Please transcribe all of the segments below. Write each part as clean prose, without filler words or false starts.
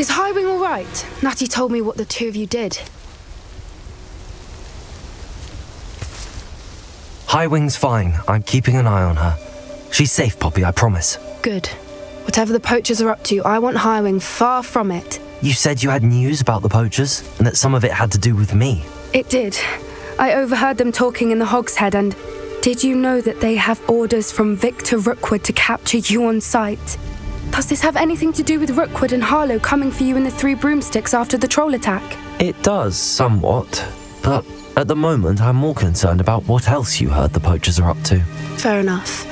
Is Highwing all right? Natty told me what the two of you did. Highwing's fine. I'm keeping an eye on her. She's safe, Poppy, I promise. Good. Whatever the poachers are up to, I want Highwing far from it. You said you had news about the poachers, and that some of it had to do with me. It did. I overheard them talking in the Hogshead, and did you know that they have orders from Victor Rookwood to capture you on sight? Does this have anything to do with Rookwood and Harlow coming for you in the Three Broomsticks after the troll attack? It does, somewhat. But at the moment, I'm more concerned about what else you heard the poachers are up to. Fair enough.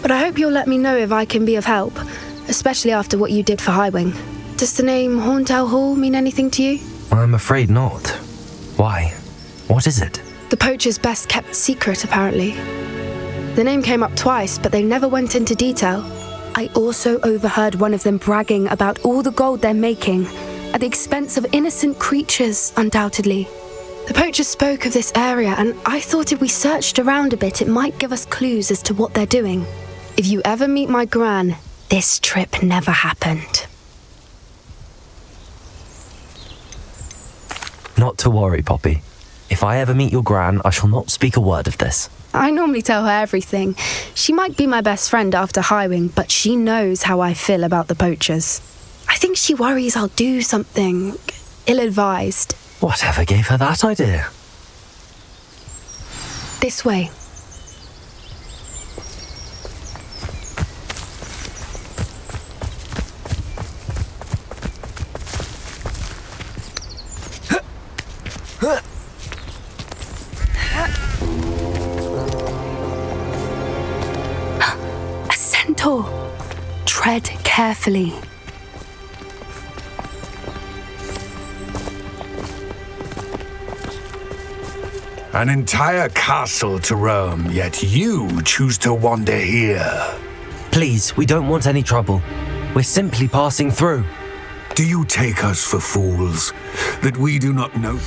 But I hope you'll let me know if I can be of help, especially after what you did for Highwing. Does the name Horntail Hall mean anything to you? I'm afraid not. Why? What is it? The poachers' best kept secret, apparently. The name came up twice, but they never went into detail. I also overheard one of them bragging about all the gold they're making, at the expense of innocent creatures, undoubtedly. The poachers spoke of this area, and I thought if we searched around a bit, it might give us clues as to what they're doing. If you ever meet my gran, this trip never happened. Not to worry, Poppy. If I ever meet your gran, I shall not speak a word of this. I normally tell her everything. She might be my best friend after Highwing, but she knows how I feel about the poachers. I think she worries I'll do something ill-advised. Whatever gave her that idea? This way. A centaur. Tread carefully. An entire castle to roam, yet you choose to wander here. Please, we don't want any trouble. We're simply passing through. Do you take us for fools, that we do not know?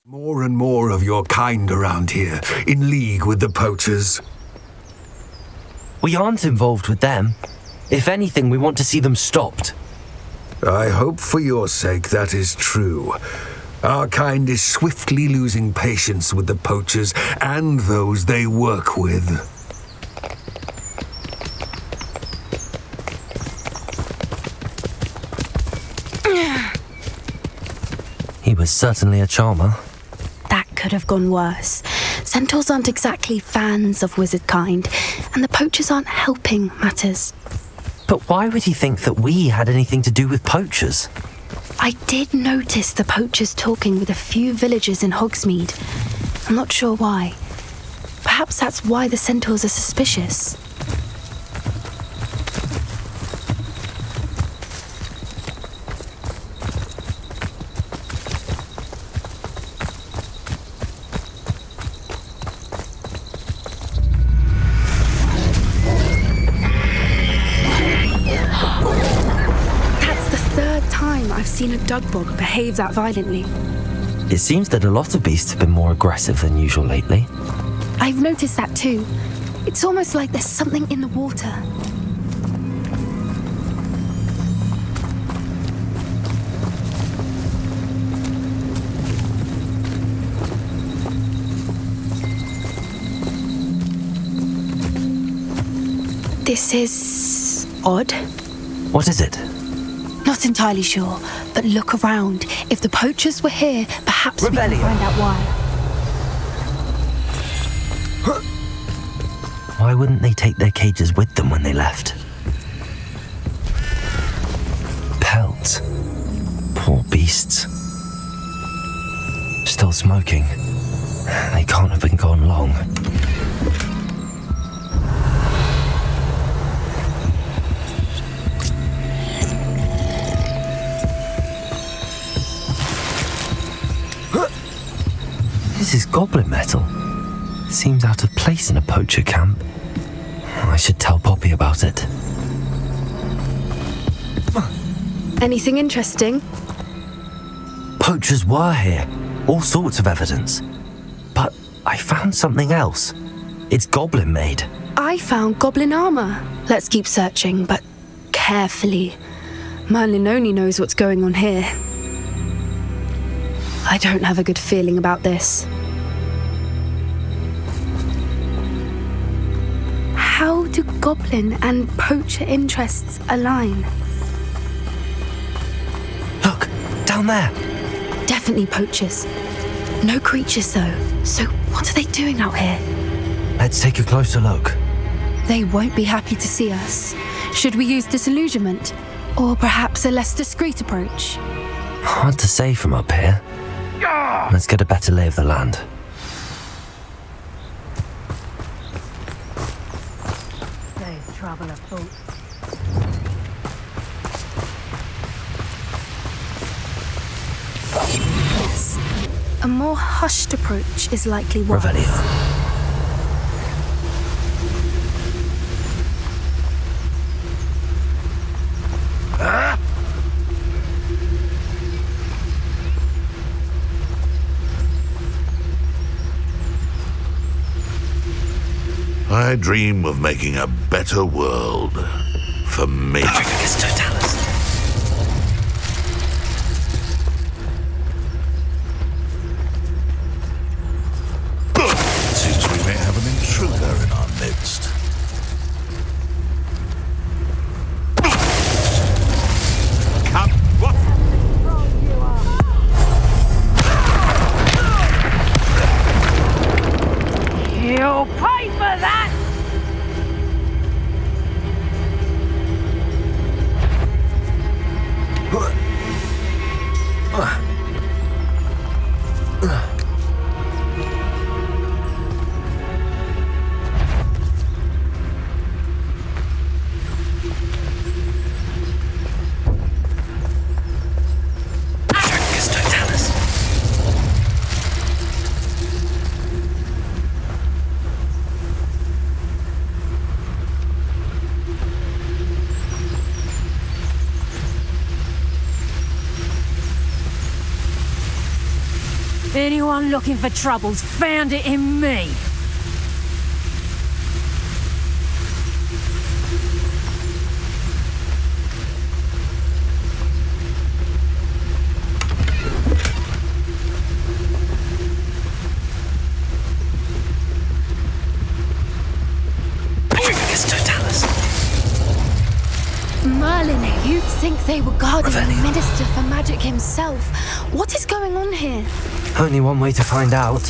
More and more of your kind around here, in league with the poachers. We aren't involved with them. If anything, we want to see them stopped. I hope for your sake that is true. Our kind is swiftly losing patience with the poachers and those they work with. He was certainly a charmer. That could have gone worse. Centaurs aren't exactly fans of wizard kind, and the poachers aren't helping matters. But why would he think that we had anything to do with poachers? I did notice the poachers talking with a few villagers in Hogsmeade. I'm not sure why. Perhaps that's why the centaurs are suspicious. I've seen a dugbog behave that violently. It seems that a lot of beasts have been more aggressive than usual lately. I've noticed that too. It's almost like there's something in the water. This is odd. What is it? Not entirely sure, but look around. If the poachers were here, perhaps we can find out why. Why wouldn't they take their cages with them when they left? Pelts. Poor beasts. Still smoking. They can't have been gone long. This is goblin metal. Seems out of place in a poacher camp. I should tell Poppy about it. Anything interesting? Poachers were here. All sorts of evidence. But I found something else. It's goblin made. I found goblin armor. Let's keep searching, but carefully. Merlin only knows what's going on here. I don't have a good feeling about this. How do goblin and poacher interests align? Look, down there. Definitely poachers. No creatures though. So what are they doing out here? Let's take a closer look. They won't be happy to see us. Should we use disillusionment? Or perhaps a less discreet approach? Hard to say from up here. Let's get a better lay of the land. There's trouble afoot. Yes. A more hushed approach is likely wise. Revelio. I dream of making a better world for me. Perfectus totalis. It seems we may have an intruder in our midst. Come, what? You'll pay for that! Perfectus totalis. Anyone looking for troubles found it in me. Perfectus totalis. Merlin, you'd think they were guarding the Revelio. Minister for Magic himself. What is going on here? Only one way to find out.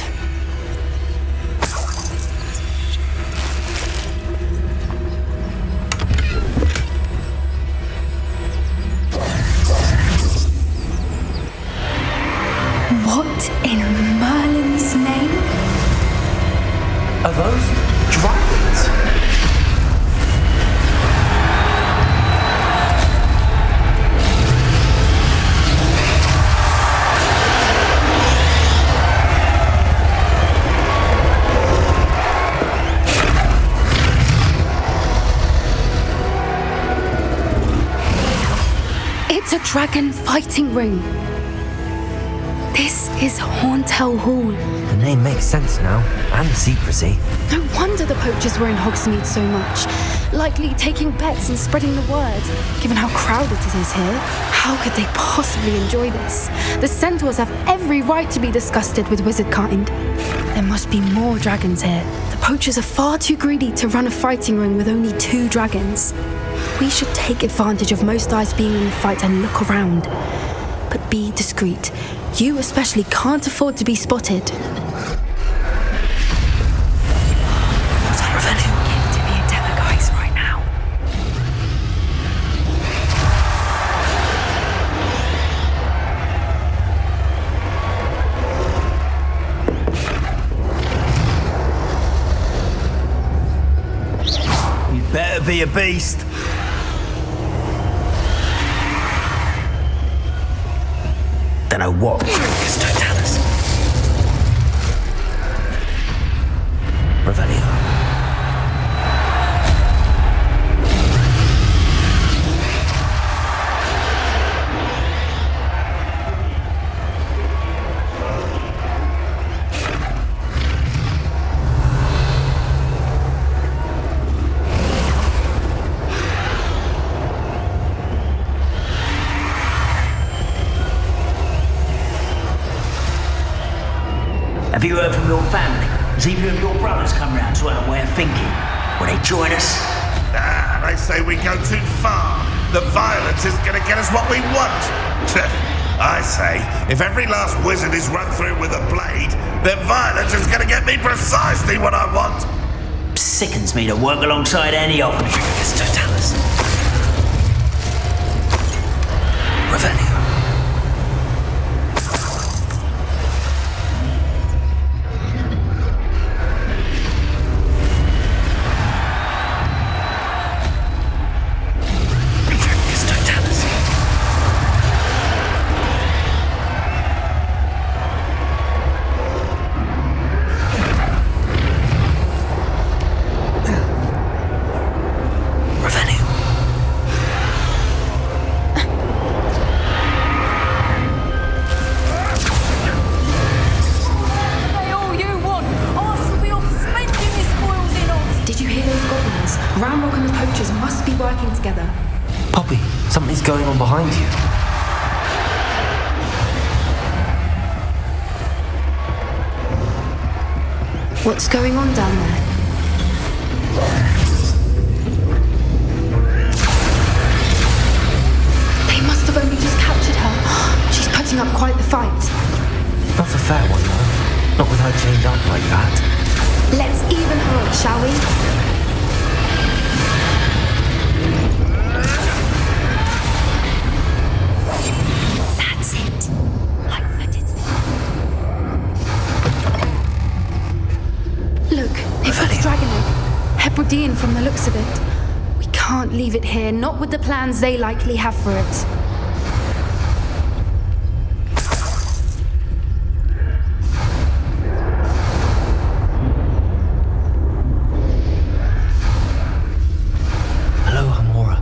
What in Merlin's name? Are those dragons? It's a dragon fighting ring. This is Hauntel Hall. The name makes sense now, and the secrecy. No wonder the poachers were in Hogsmeade so much. Likely taking bets and spreading the word, given how crowded it is here. How could they possibly enjoy this? The centaurs have every right to be disgusted with wizard kind. There must be more dragons here. The poachers are far too greedy to run a fighting ring with only 2 dragons. We should take advantage of most eyes being in the fight and look around. But be discreet. You especially can't afford to be spotted. Give to me a Demiguise right now. You'd better be a beast. Don't know what. Perfectus totalis. Revelio. Have you heard from your family? Has either of your brothers come round to our way of thinking? Will they join us? Nah, they say we go too far. The violence is gonna get us what we want. I say, if every last wizard is run through with a blade, then violence is gonna get me precisely what I want. Sickens me to work alongside any of them. It's Totalis. Revelio. Something's going on behind you. What's going on down there? They must have only just captured her. She's putting up quite the fight. Not a fair one, though. Not with her chained up like that. Let's even her up, shall we? Hebridean from the looks of it. We can't leave it here, not with the plans they likely have for it. Hello, Hamora.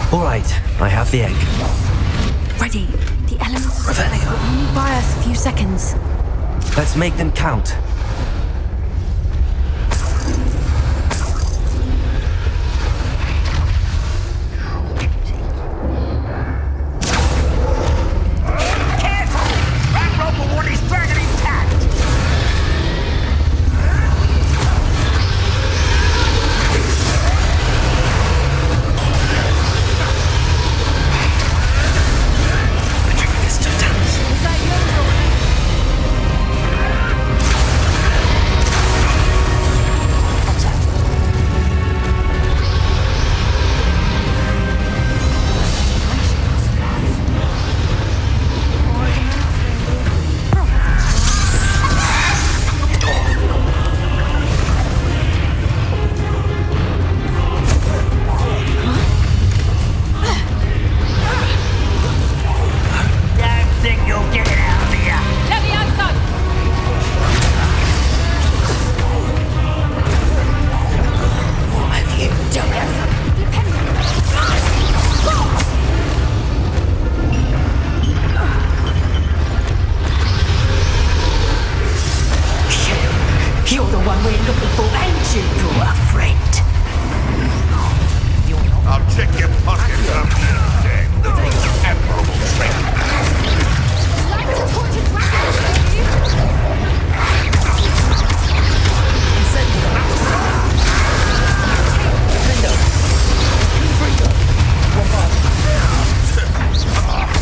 All right, I have the egg. Ready. The elements Revelio. will only buy us a few seconds. Let's make them count. You're the one we're looking for, ain't you, poor friend? I'll check your pockets up now, Dave. Admirable trick. Like the tortured dragon!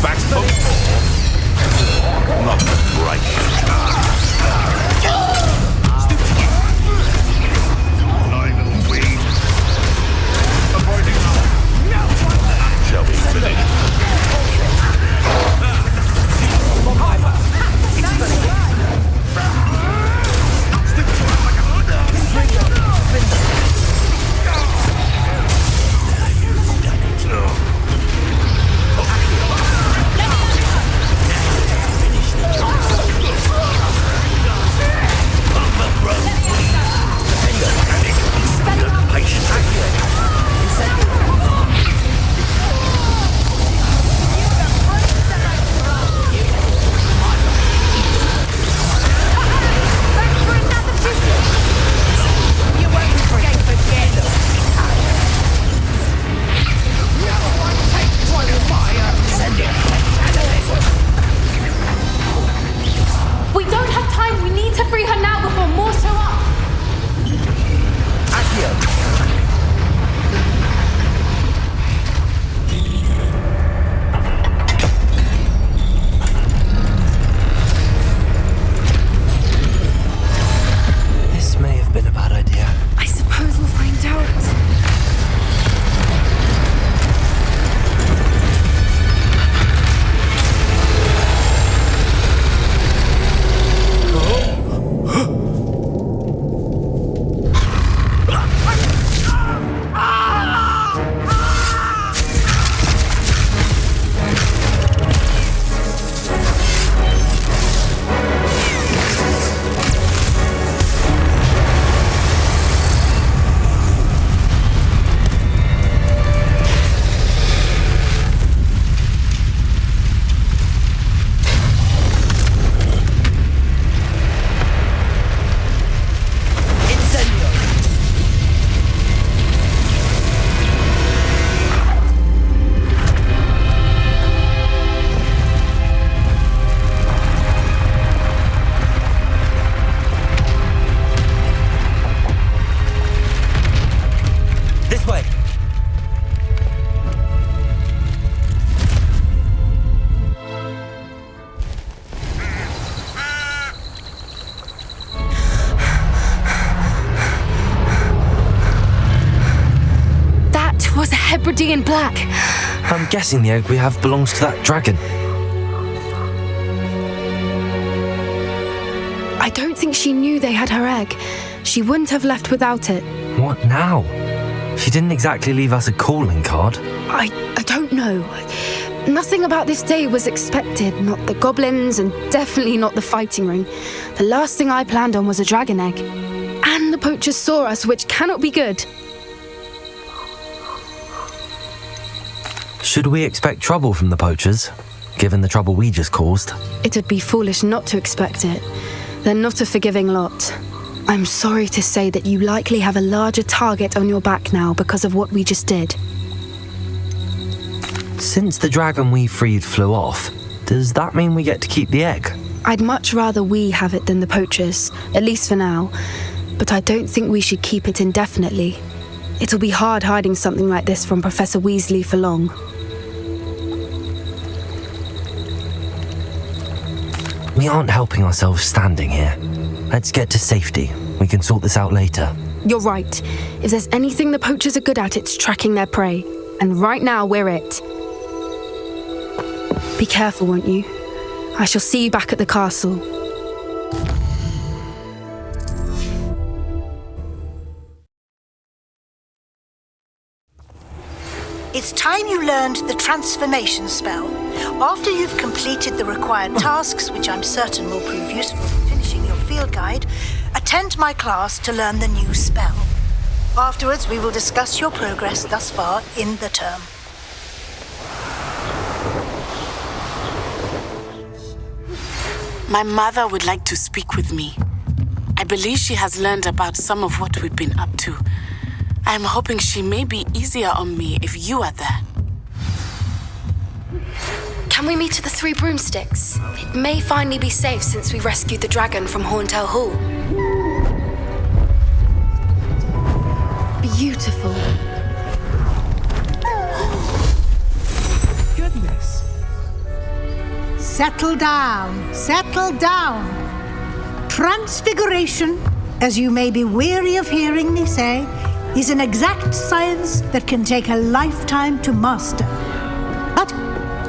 Back for more. Not the brightest. changing in black. I'm guessing the egg we have belongs to that dragon. I don't think she knew they had her egg. She wouldn't have left without it. What now? She didn't exactly leave us a calling card. I don't know. Nothing about this day was expected. Not the goblins, and definitely not the fighting ring. The last thing I planned on was a dragon egg. And the poachers saw us, which cannot be good. Should we expect trouble from the poachers, given the trouble we just caused? It would be foolish not to expect it. They're not a forgiving lot. I'm sorry to say that you likely have a larger target on your back now because of what we just did. Since the dragon we freed flew off, does that mean we get to keep the egg? I'd much rather we have it than the poachers, at least for now. But I don't think we should keep it indefinitely. It'll be hard hiding something like this from Professor Weasley for long. We aren't helping ourselves standing here. Let's get to safety. We can sort this out later. You're right. If there's anything the poachers are good at, it's tracking their prey. And right now, we're it. Be careful, won't you? I shall see you back at the castle. It's time you learned the transformation spell. After you've completed the required tasks, which I'm certain will prove useful in finishing your field guide, attend my class to learn the new spell. Afterwards, we will discuss your progress thus far in the term. My mother would like to speak with me. I believe she has learned about some of what we've been up to. I'm hoping she may be easier on me if you are there. Can we meet at the Three Broomsticks? It may finally be safe since we rescued the dragon from Horntail Hall. Beautiful. Goodness. Settle down, settle down. Transfiguration, as you may be weary of hearing me say, is an exact science that can take a lifetime to master. But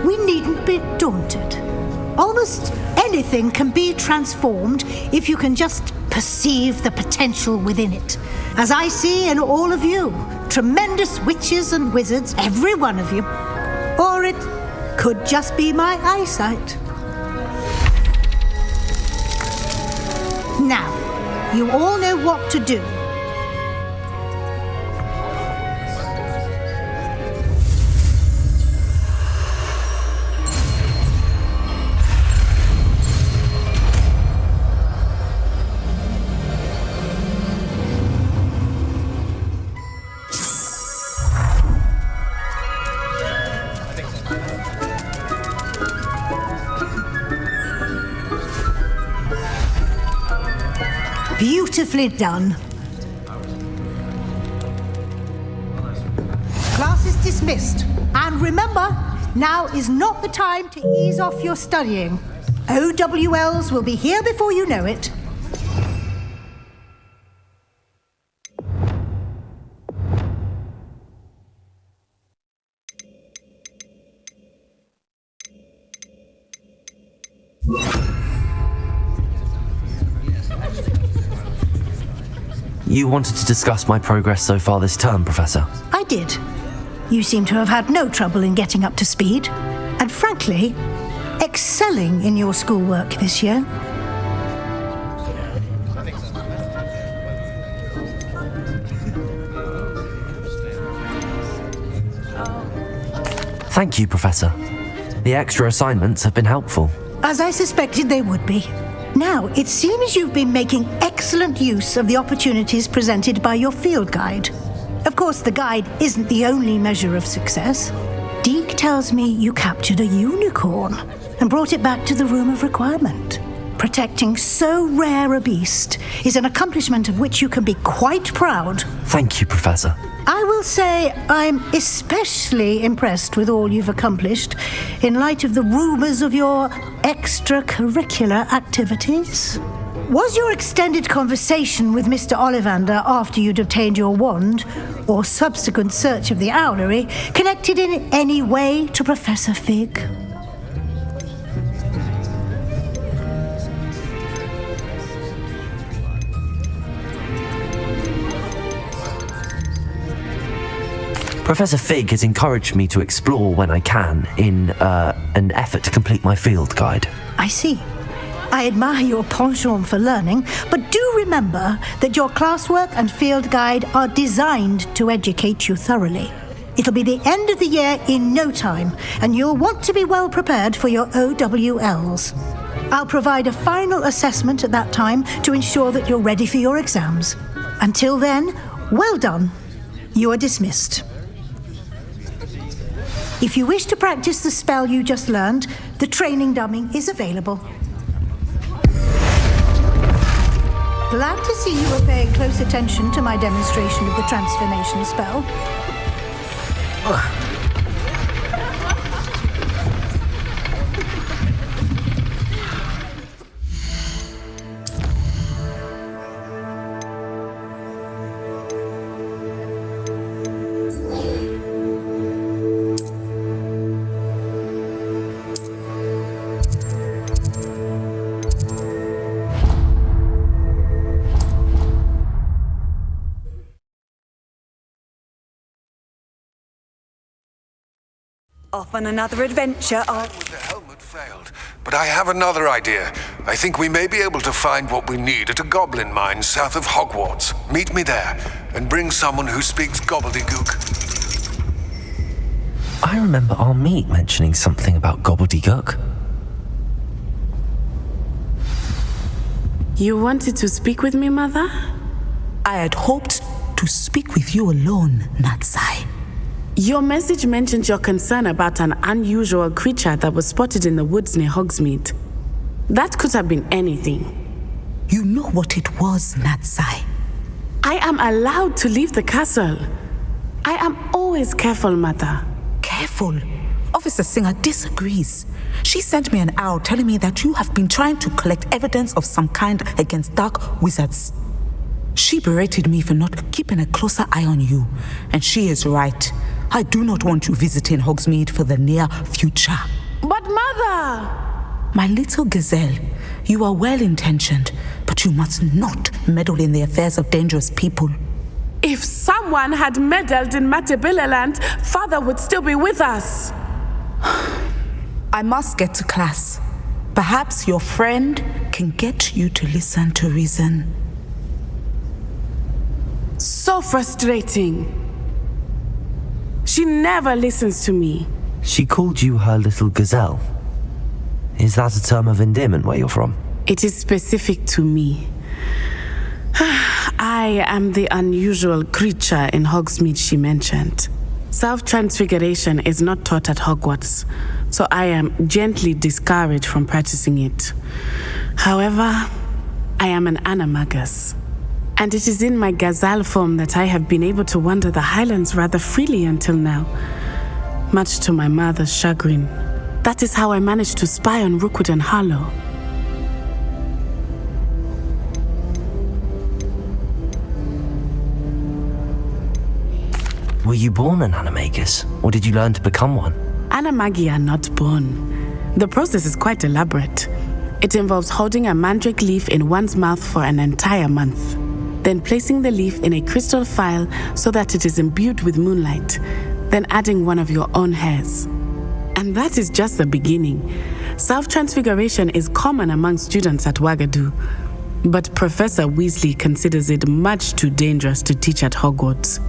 we needn't be daunted. Almost anything can be transformed if you can just perceive the potential within it. As I see in all of you, tremendous witches and wizards, every one of you. Or it could just be my eyesight. Now, you all know what to do. Beautifully done. Class is dismissed. And remember, now is not the time to ease off your studying. OWLs will be here before you know it. You wanted to discuss my progress so far this term, Professor? I did. You seem to have had no trouble in getting up to speed, and frankly, excelling in your schoolwork this year. Thank you, Professor. The extra assignments have been helpful. As I suspected they would be. Now, it seems you've been making excellent use of the opportunities presented by your field guide. Of course, the guide isn't the only measure of success. Deke tells me you captured a unicorn and brought it back to the Room of Requirement. Protecting so rare a beast is an accomplishment of which you can be quite proud. Thank you, Professor. I will say I'm especially impressed with all you've accomplished in light of the rumors of your extracurricular activities. Was your extended conversation with Mr. Ollivander after you'd obtained your wand, or subsequent search of the owlery, connected in any way to Professor Fig? Professor Fig has encouraged me to explore when I can in an effort to complete my field guide. I see. I admire your penchant for learning, but do remember that your classwork and field guide are designed to educate you thoroughly. It'll be the end of the year in no time, and you'll want to be well prepared for your OWLs. I'll provide a final assessment at that time to ensure that you're ready for your exams. Until then, well done. You are dismissed. If you wish to practice the spell you just learned, the training dummy is available. Glad to see you are paying close attention to my demonstration of the transformation spell. Off on another adventure, With the helmet failed, but I have another idea. I think we may be able to find what we need at a goblin mine south of Hogwarts. Meet me there, and bring someone who speaks gobbledygook. I remember our meet mentioning something about gobbledygook. You wanted to speak with me, Mother? I had hoped to speak with you alone, Natsai. Your message mentioned your concern about an unusual creature that was spotted in the woods near Hogsmeade. That could have been anything. You know what it was, Natsai. I am allowed to leave the castle. I am always careful, Mother. Careful? Officer Singer disagrees. She sent me an owl telling me that you have been trying to collect evidence of some kind against dark wizards. She berated me for not keeping a closer eye on you, and she is right. I do not want you visiting Hogsmeade for the near future. But Mother! My little gazelle, you are well-intentioned, but you must not meddle in the affairs of dangerous people. If someone had meddled in Matabeleland, Father would still be with us. I must get to class. Perhaps your friend can get you to listen to reason. So frustrating. She never listens to me. She called you her little gazelle. Is that a term of endearment where you're from? It is specific to me. I am the unusual creature in Hogsmeade she mentioned. Self-transfiguration is not taught at Hogwarts, so I am gently discouraged from practicing it. However, I am an animagus. And it is in my gazelle form that I have been able to wander the highlands rather freely until now, much to my mother's chagrin. That is how I managed to spy on Rookwood and Harlow. Were you born an animagus, or did you learn to become one? Animagi are not born. The process is quite elaborate. It involves holding a mandrake leaf in one's mouth for an entire month, then placing the leaf in a crystal phial so that it is imbued with moonlight, then adding one of your own hairs. And that is just the beginning. Self-transfiguration is common among students at Wagadu, but Professor Weasley considers it much too dangerous to teach at Hogwarts.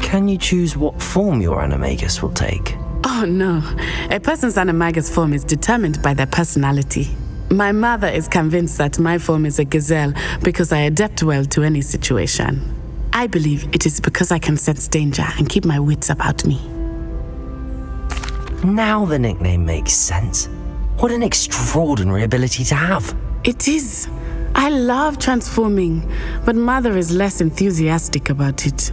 Can you choose what form your animagus will take? Oh no, a person's animagus form is determined by their personality. My mother is convinced that my form is a gazelle because I adapt well to any situation. I believe it is because I can sense danger and keep my wits about me. Now the nickname makes sense. What an extraordinary ability to have. It is. I love transforming, but Mother is less enthusiastic about it.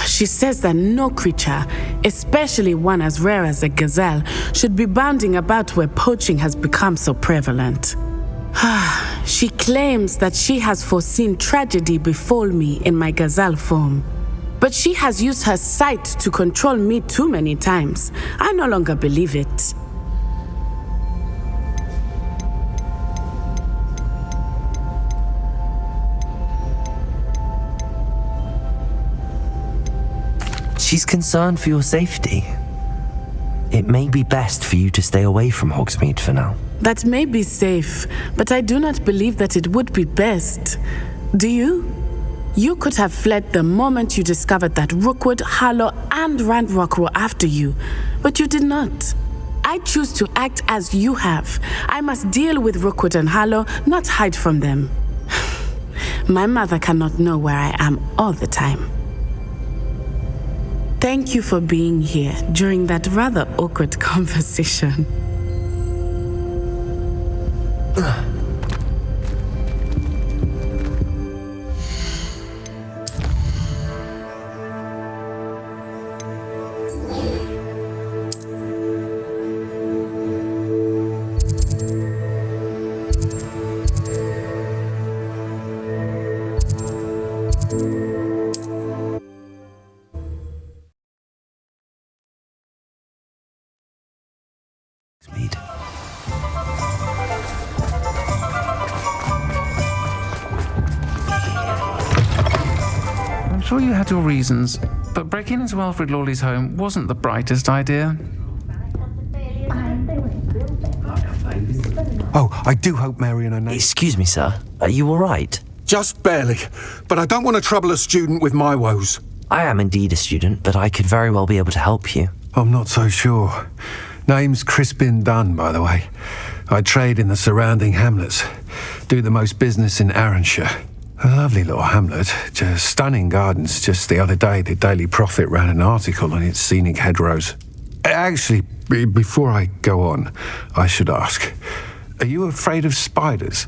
She says that no creature, especially one as rare as a gazelle, should be bounding about where poaching has become so prevalent. She claims that she has foreseen tragedy befall me in my gazelle form. But she has used her sight to control me too many times. I no longer believe it. She's concerned for your safety. It may be best for you to stay away from Hogsmeade for now. That may be safe, but I do not believe that it would be best. Do you? You could have fled the moment you discovered that Rookwood, Harlow, and Ranrock were after you, but you did not. I choose to act as you have. I must deal with Rookwood and Harlow, not hide from them. My mother cannot know where I am all the time. Thank you for being here during that rather awkward conversation. I'm sure you had your reasons, but breaking into Alfred Lawley's home wasn't the brightest idea. Oh, I do hope Mary and her neighbour... Excuse me, sir. Are you all right? Just barely, but I don't want to trouble a student with my woes. I am indeed a student, but I could very well be able to help you. I'm not so sure. Name's Crispin Dunn, by the way. I trade in the surrounding hamlets. Do the most business in Arranshire. A lovely little hamlet, just stunning gardens. Just the other day, the Daily Prophet ran an article on its scenic hedgerows. Actually, before I go on, I should ask, are you afraid of spiders?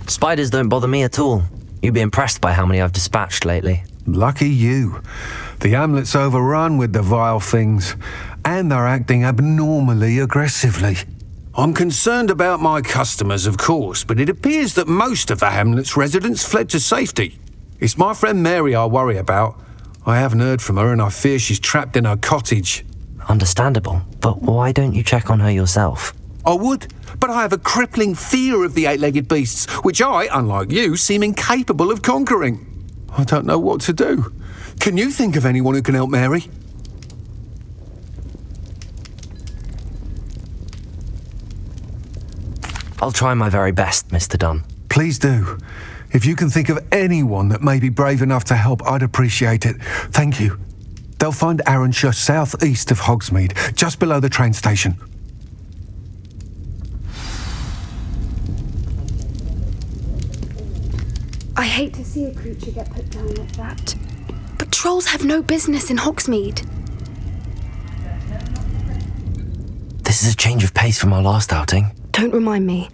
Spiders don't bother me at all. You'd be impressed by how many I've dispatched lately. Lucky you. The hamlet's overrun with the vile things, and they're acting abnormally aggressively. I'm concerned about my customers, of course, but it appears that most of the hamlet's residents fled to safety. It's my friend Mary I worry about. I haven't heard from her, and I fear she's trapped in her cottage. Understandable, but why don't you check on her yourself? I would, but I have a crippling fear of the eight-legged beasts, which I, unlike you, seem incapable of conquering. I don't know what to do. Can you think of anyone who can help Mary? I'll try my very best, Mr. Dunn. Please do. If you can think of anyone that may be brave enough to help, I'd appreciate it. Thank you. They'll find Arranshire southeast of Hogsmeade, just below the train station. I hate to see a creature get put down like that. But trolls have no business in Hogsmeade. This is a change of pace from our last outing. Don't remind me.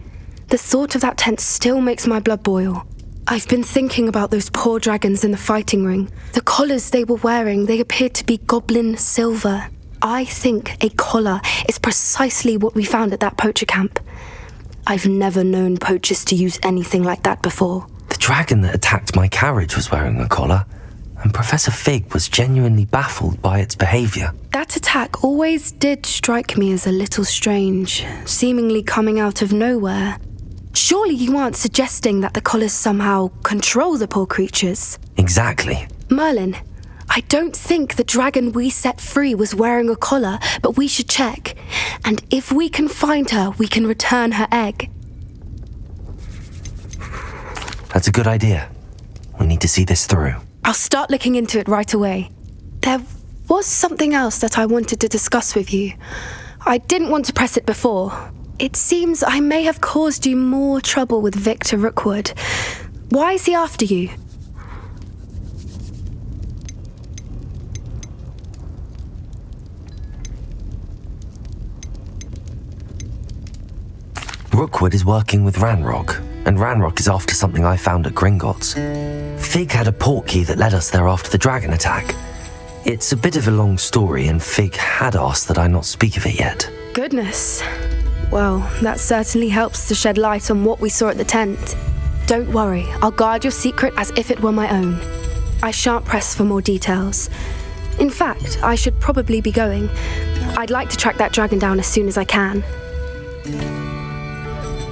The thought of that tent still makes my blood boil. I've been thinking about those poor dragons in the fighting ring. The collars they were wearing, they appeared to be goblin silver. I think a collar is precisely what we found at that poacher camp. I've never known poachers to use anything like that before. The dragon that attacked my carriage was wearing a collar, and Professor Fig was genuinely baffled by its behaviour. That attack always did strike me as a little strange, seemingly coming out of nowhere. Surely you aren't suggesting that the collars somehow control the poor creatures? Exactly. Merlin, I don't think the dragon we set free was wearing a collar, but we should check. And if we can find her, we can return her egg. That's a good idea. We need to see this through. I'll start looking into it right away. There was something else that I wanted to discuss with you. I didn't want to press it before. It seems I may have caused you more trouble with Victor Rookwood. Why is he after you? Rookwood is working with Ranrock, and Ranrock is after something I found at Gringotts. Fig had a portkey that led us there after the dragon attack. It's a bit of a long story, and Fig had asked that I not speak of it yet. Goodness. Well, that certainly helps to shed light on what we saw at the tent. Don't worry, I'll guard your secret as if it were my own. I shan't press for more details. In fact, I should probably be going. I'd like to track that dragon down as soon as I can.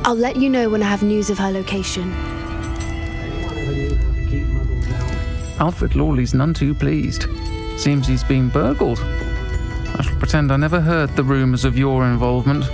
I'll let you know when I have news of her location. Alfred Lawley's none too pleased. Seems he's been burgled. I shall pretend I never heard the rumours of your involvement.